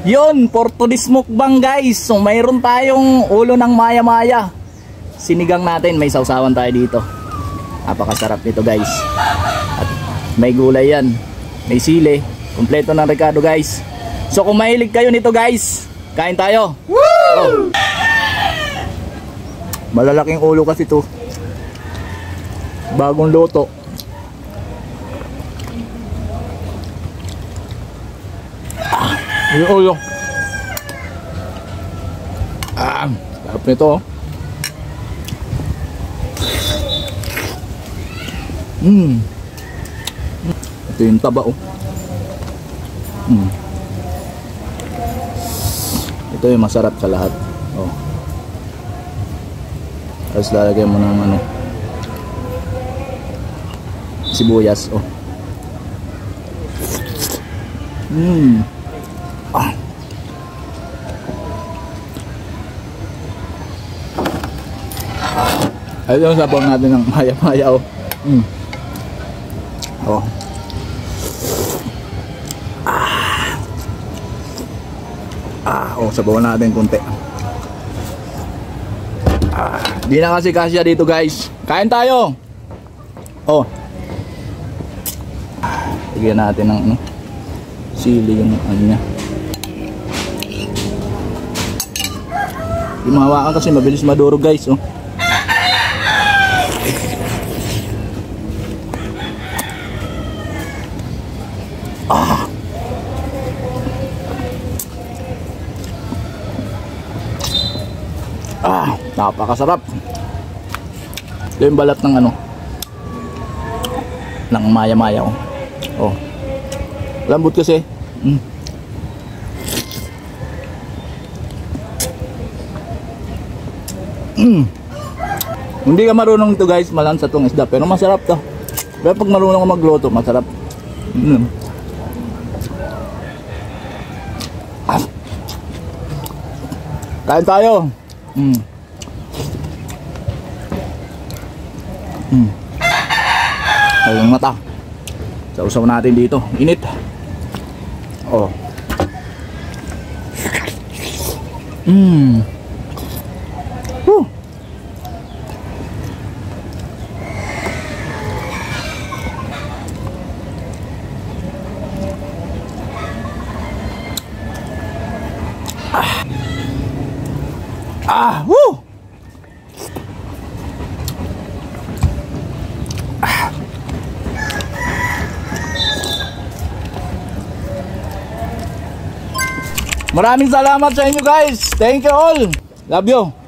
Yun, for today's mukbang guys. So mayroon tayong ulo ng maya-maya. Sinigang natin, may sausawan tayo dito. Napakasarap nito guys. At may gulay yan, may sili, kompleto ng rekado guys. So kung mahilig kayo nito guys, kain tayo. Oh. Malalaking ulo kasi to, bagong luto. Yung ulo. Sarap nito. Ito yung taba oh. Ito yung masarap sa lahat. Oh. Tapos lalagyan mo ng ano, sibuyas oh. Ayun yung sabaw natin ng maya-maya oh. Oh. Oh, sabaw natin konti. Di na kasi kasya dito guys. Kain tayo. Oh. Lagyan natin ng ano, sili yung ano niya. Di mahawakan kasi mabilis madurog guys oh. Napakasarap. Ito yung balat ng ano, ng maya-maya oh. Oh. Lambot kasi. Hindi ka marunong ito guys, malansa tong isda, pero masarap to. Pero pag marunong ka magluto, masarap. Kain tayo. Ayun mata. Sausaw natin dito. Init. Oh. Woo! Maraming salamat sa inyo guys. Thank you all. Love you.